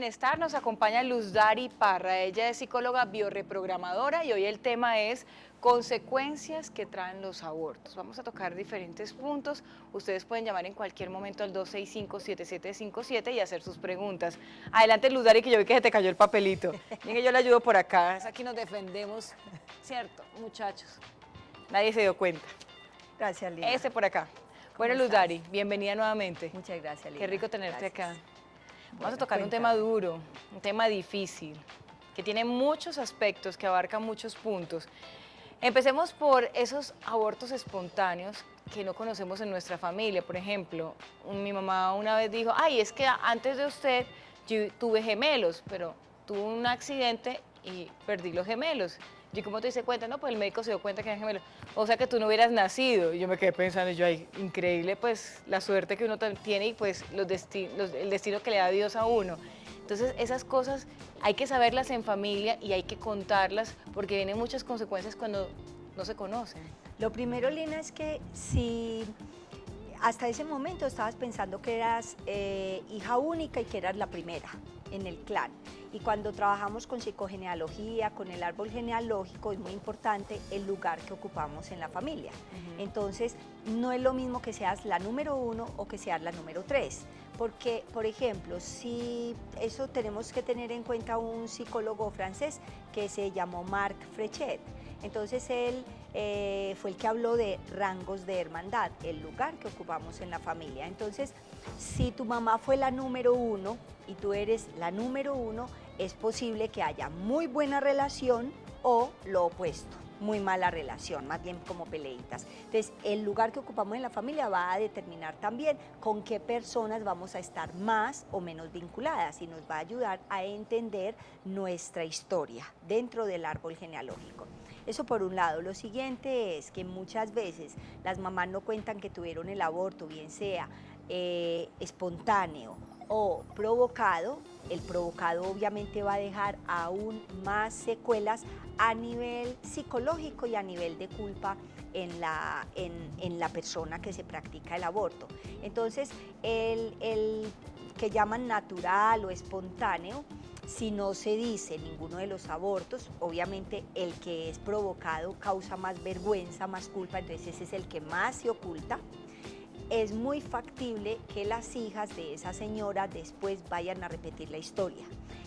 Bienestar nos acompaña Luz Dari Parra. Ella es psicóloga biorreprogramadora y hoy el tema es consecuencias que traen los abortos. Vamos a tocar diferentes puntos. Ustedes pueden llamar en cualquier momento al 265-7757 y hacer sus preguntas. Adelante, Luz Dari, que yo vi que se te cayó el papelito. Venga, yo le ayudo por acá. Aquí nos defendemos, ¿cierto, muchachos? Nadie se dio cuenta. Gracias, Lina. Este por acá. Bueno, Luz Dari, bienvenida nuevamente. Muchas gracias, Lina. Qué rico tenerte acá. Vamos Bueno, a tocar un tema duro, un tema difícil, que tiene muchos aspectos, que abarca muchos puntos. Empecemos por esos abortos espontáneos que no conocemos en nuestra familia. Por ejemplo, mi mamá una vez dijo, ay, es que antes de usted yo tuve gemelos, pero tuve un accidente y perdí los gemelos. ¿Y cómo te diste cuenta? No, pues el médico se dio cuenta que eran gemelos. O sea que tú no hubieras nacido. Y yo me quedé pensando, yo, ay, increíble pues la suerte que uno tiene y pues el destino que le da Dios a uno. Entonces esas cosas hay que saberlas en familia y hay que contarlas porque vienen muchas consecuencias cuando no se conocen. Lo primero, Lina, es que si hasta ese momento estabas pensando que eras hija única y que eras la primera en el clan. Y cuando trabajamos con psicogenealogía, con el árbol genealógico, es muy importante el lugar que ocupamos en la familia. Entonces, no es lo mismo que seas la número 1 o que seas la número 3. Porque, por ejemplo, si eso tenemos que tener en cuenta un psicólogo francés que se llamó Marc Frechet. Entonces, él fue el que habló de rangos de hermandad, el lugar que ocupamos en la familia. Entonces, si tu mamá fue la número 1 y tú eres la número 1, es posible que haya muy buena relación o lo opuesto, muy mala relación, más bien como peleitas. Entonces, el lugar que ocupamos en la familia va a determinar también con qué personas vamos a estar más o menos vinculadas y nos va a ayudar a entender nuestra historia dentro del árbol genealógico. Eso por un lado. Lo siguiente es que muchas veces las mamás no cuentan que tuvieron el aborto, bien sea espontáneo o provocado. El provocado obviamente va a dejar aún más secuelas a nivel psicológico y a nivel de culpa en la persona que se practica el aborto. Entonces, el que llaman natural o espontáneo, si no se dice ninguno de los abortos, obviamente el que es provocado causa más vergüenza, más culpa, entonces ese es el que más se oculta. Es muy factible que las hijas de esa señora después vayan a repetir la historia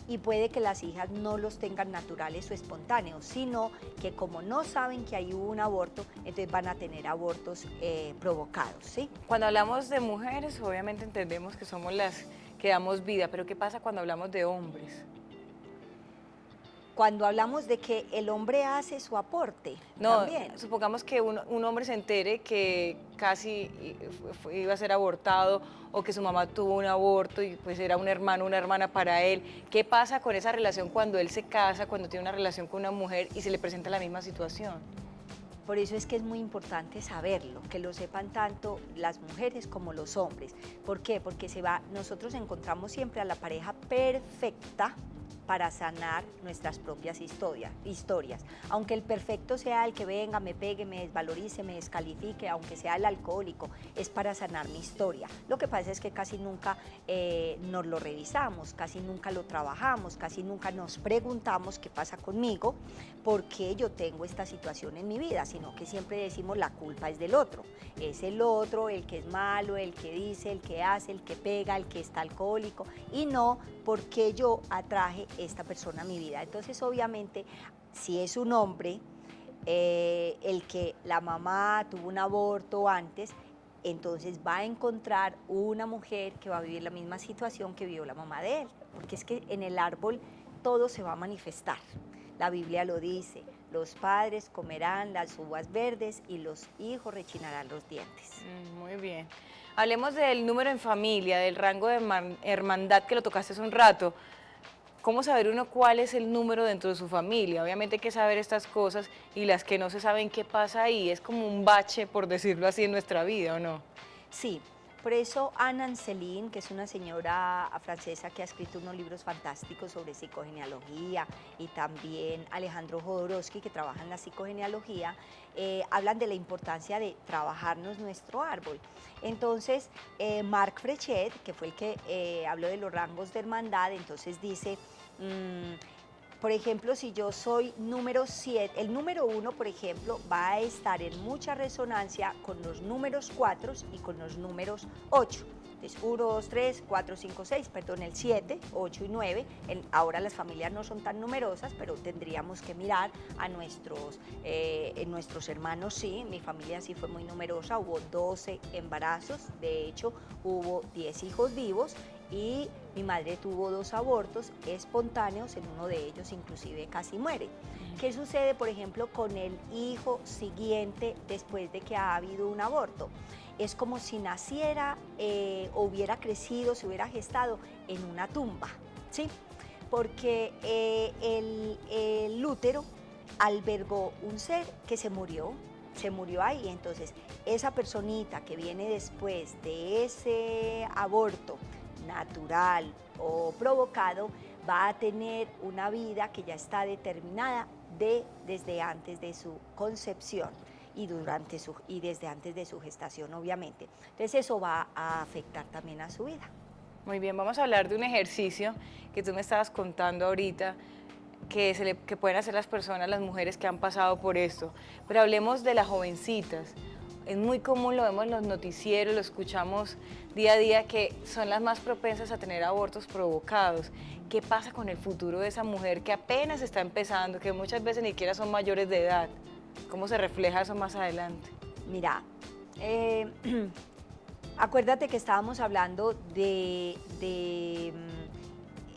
y puede que las hijas no los tengan naturales o espontáneos, sino que como no saben que hay un aborto, entonces van a tener abortos provocados, ¿sí? Cuando hablamos de mujeres, obviamente entendemos que somos las que damos vida, pero ¿qué pasa cuando hablamos de hombres? Cuando hablamos de que el hombre hace su aporte, no, también. Supongamos que un hombre se entere que casi iba a ser abortado o que su mamá tuvo un aborto y pues era un hermano, una hermana para él. ¿Qué pasa con esa relación cuando él se casa, cuando tiene una relación con una mujer y se le presenta la misma situación? Por eso es que es muy importante saberlo, que lo sepan tanto las mujeres como los hombres. ¿Por qué? Porque nosotros encontramos siempre a la pareja perfecta para sanar nuestras propias historias. Aunque el perfecto sea el que venga, me pegue, me desvalorice, me descalifique, aunque sea el alcohólico, es para sanar mi historia. Lo que pasa es que casi nunca nos lo revisamos, casi nunca lo trabajamos, casi nunca nos preguntamos qué pasa conmigo, por qué yo tengo esta situación en mi vida, sino que siempre decimos la culpa es del otro. Es el otro, el que es malo, el que dice, el que hace, el que pega, el que está alcohólico, y no por qué yo atraje esta persona a mi vida. Entonces, obviamente, si es un hombre, el que la mamá tuvo un aborto antes, entonces va a encontrar una mujer que va a vivir la misma situación que vivió la mamá de él, porque es que en el árbol todo se va a manifestar. La Biblia lo dice, los padres comerán las uvas verdes y los hijos rechinarán los dientes. Muy bien. Hablemos del número en familia, del rango de hermandad que lo tocaste hace un rato. ¿Cómo saber uno cuál es el número dentro de su familia? Obviamente hay que saber estas cosas y las que no se saben qué pasa ahí. Es como un bache, por decirlo así, en nuestra vida, ¿o no? Sí, Por eso Anne Ancelin, que es una señora francesa que ha escrito unos libros fantásticos sobre psicogenealogía, y también Alejandro Jodorowsky, que trabaja en la psicogenealogía, hablan de la importancia de trabajarnos nuestro árbol. Entonces, Marc Frechet, que fue el que habló de los rangos de hermandad, entonces dice, por ejemplo, si yo soy número 7, el número 1, por ejemplo, va a estar en mucha resonancia con los números 4 y con los números 8. Entonces, 1, 2, 3, 4, 5, 6, perdón, el 7, 8 y 9. Ahora las familias no son tan numerosas, pero tendríamos que mirar a nuestros hermanos, sí. Mi familia sí fue muy numerosa, hubo 12 embarazos, de hecho, hubo 10 hijos vivos, y mi madre tuvo 2 abortos espontáneos, en uno de ellos inclusive casi muere. ¿Qué sucede, por ejemplo, con el hijo siguiente después de que ha habido un aborto? Es como si naciera o hubiera crecido, se hubiera gestado en una tumba, ¿sí? Porque el útero albergó un ser que se murió ahí. Entonces, esa personita que viene después de ese aborto natural o provocado va a tener una vida que ya está determinada desde antes de su concepción y desde antes de su gestación, obviamente. Entonces eso va a afectar también a su vida. Muy bien, vamos a hablar de un ejercicio que tú me estabas contando ahorita, que pueden hacer las personas, las mujeres que han pasado por esto. Pero hablemos de las jovencitas. Es muy común, lo vemos en los noticieros, lo escuchamos día a día, que son las más propensas a tener abortos provocados. ¿Qué pasa con el futuro de esa mujer que apenas está empezando, que muchas veces ni siquiera son mayores de edad? ¿Cómo se refleja eso más adelante? Mira, acuérdate que estábamos hablando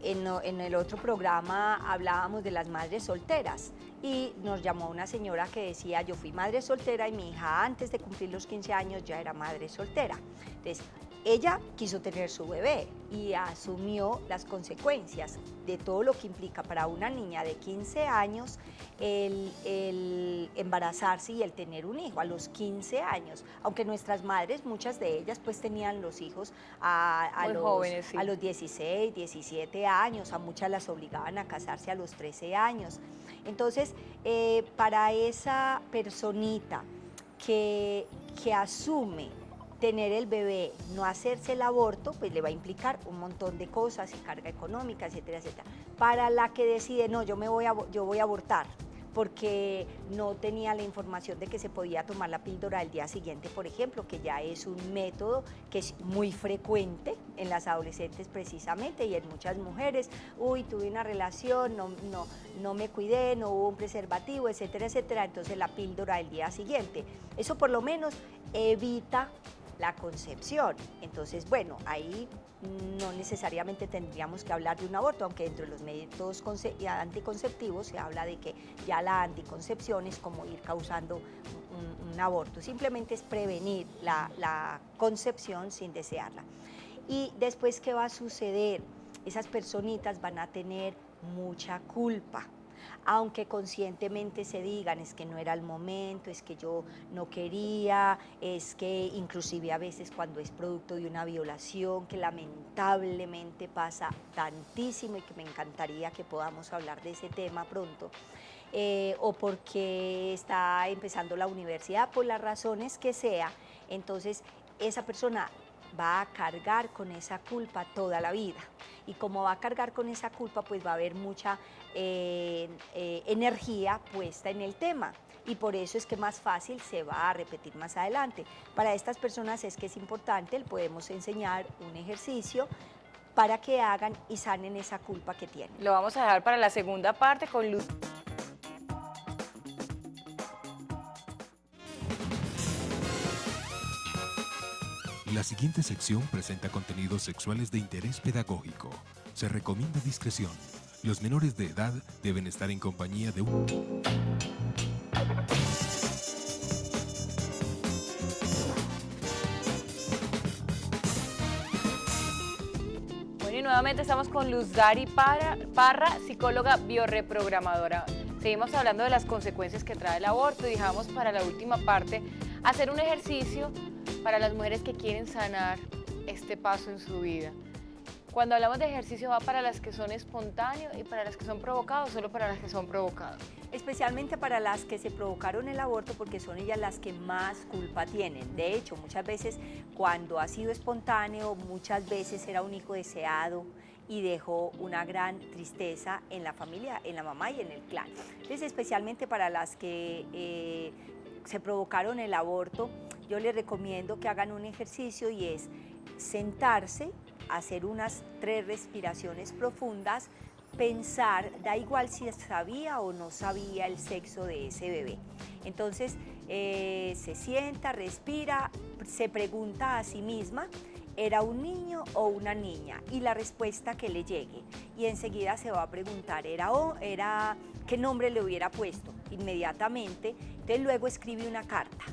en el otro programa hablábamos de las madres solteras, y nos llamó una señora que decía, yo fui madre soltera y mi hija antes de cumplir los 15 años ya era madre soltera. Entonces, ella quiso tener su bebé y asumió las consecuencias de todo lo que implica para una niña de 15 años el embarazarse y el tener un hijo a los 15 años, aunque nuestras madres, muchas de ellas, pues tenían los hijos a los 16, 17 años, a muchas las obligaban a casarse a los 13 años. Entonces, para esa personita que asume tener el bebé, no hacerse el aborto, pues le va a implicar un montón de cosas y carga económica, etcétera, etcétera. Para la que decide, no, yo voy a abortar, porque no tenía la información de que se podía tomar la píldora el día siguiente, por ejemplo, que ya es un método que es muy frecuente en las adolescentes precisamente y en muchas mujeres. Uy, tuve una relación, no me cuidé, no hubo un preservativo, etcétera, etcétera, entonces la píldora el día siguiente. Eso por lo menos evita la concepción. Entonces, bueno, ahí no necesariamente tendríamos que hablar de un aborto, aunque dentro de los métodos anticonceptivos se habla de que ya la anticoncepción es como ir causando un aborto. Simplemente es prevenir la concepción sin desearla. Y después, ¿qué va a suceder? Esas personitas van a tener mucha culpa. Aunque conscientemente se digan, es que no era el momento, es que yo no quería, es que inclusive a veces cuando es producto de una violación, que lamentablemente pasa tantísimo y que me encantaría que podamos hablar de ese tema pronto, o porque está empezando la universidad, por las razones que sea, entonces esa persona va a cargar con esa culpa toda la vida. Y como va a cargar con esa culpa, pues va a haber mucha energía puesta en el tema. Y por eso es que más fácil se va a repetir más adelante. Para estas personas es que es importante, les podemos enseñar un ejercicio para que hagan y sanen esa culpa que tienen. Lo vamos a dejar para la segunda parte con Luz. La siguiente sección presenta contenidos sexuales de interés pedagógico. Se recomienda discreción. Los menores de edad deben estar en compañía de un... Bueno, y nuevamente estamos con Luz Dari Parra, psicóloga biorreprogramadora. Seguimos hablando de las consecuencias que trae el aborto y dejamos para la última parte hacer un ejercicio para las mujeres que quieren sanar este paso en su vida. Cuando hablamos de ejercicio, ¿va para las que son espontáneos y para las que son provocados, solo para las que son provocados? Especialmente para las que se provocaron el aborto, porque son ellas las que más culpa tienen. De hecho, muchas veces cuando ha sido espontáneo, muchas veces era un hijo deseado y dejó una gran tristeza en la familia, en la mamá y en el clan. Entonces, especialmente para las que se provocaron el aborto, yo les recomiendo que hagan un ejercicio y es sentarse, hacer unas 3 respiraciones profundas, pensar, da igual si sabía o no sabía el sexo de ese bebé. Entonces se sienta, respira, se pregunta a sí misma, ¿era un niño o una niña? Y la respuesta que le llegue. Y enseguida se va a preguntar, ¿qué nombre le hubiera puesto? Inmediatamente, entonces luego escribe una carta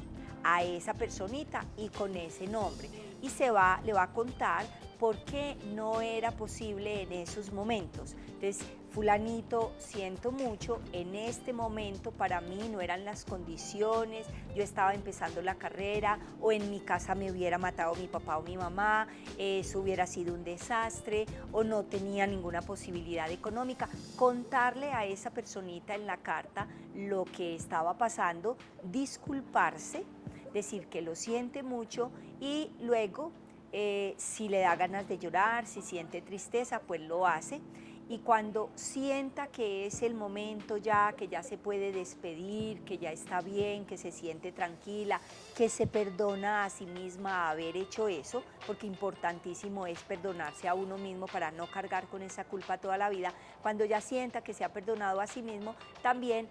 a esa personita y con ese nombre. Y le va a contar por qué no era posible en esos momentos. Entonces, fulanito, siento mucho, en este momento para mí no eran las condiciones, yo estaba empezando la carrera, o en mi casa me hubiera matado mi papá o mi mamá, eso hubiera sido un desastre, o no tenía ninguna posibilidad económica. Contarle a esa personita en la carta lo que estaba pasando, disculparse, decir que lo siente mucho y luego si le da ganas de llorar, si siente tristeza, pues lo hace. Y cuando sienta que es el momento ya, que ya se puede despedir, que ya está bien, que se siente tranquila, que se perdona a sí misma haber hecho eso, porque importantísimo es perdonarse a uno mismo para no cargar con esa culpa toda la vida. Cuando ya sienta que se ha perdonado a sí mismo, también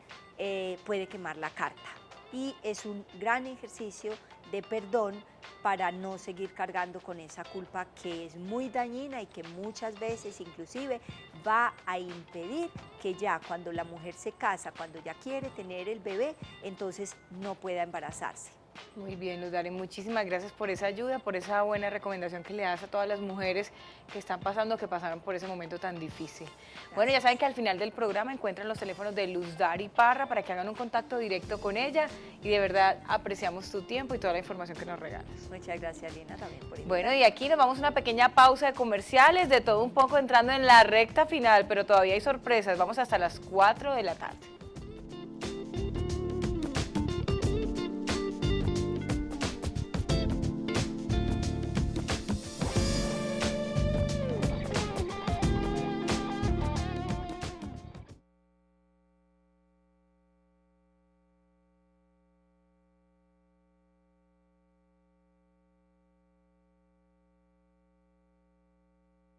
puede quemar la carta. Y es un gran ejercicio de perdón para no seguir cargando con esa culpa que es muy dañina y que muchas veces inclusive va a impedir que ya cuando la mujer se casa, cuando ya quiere tener el bebé, entonces no pueda embarazarse. Muy bien, Luz Dare, muchísimas gracias por esa ayuda, por esa buena recomendación que le das a todas las mujeres que están pasando, que pasaron por ese momento tan difícil. Gracias. Bueno, ya saben que al final del programa encuentran los teléfonos de Luz Dare Parra para que hagan un contacto directo con ella y de verdad apreciamos tu tiempo y toda la información que nos regalas. Muchas gracias, Lina, también por invitarme. Bueno, y aquí nos vamos a una pequeña pausa de comerciales, de todo un poco entrando en la recta final, pero todavía hay sorpresas, vamos hasta las 4 de la tarde.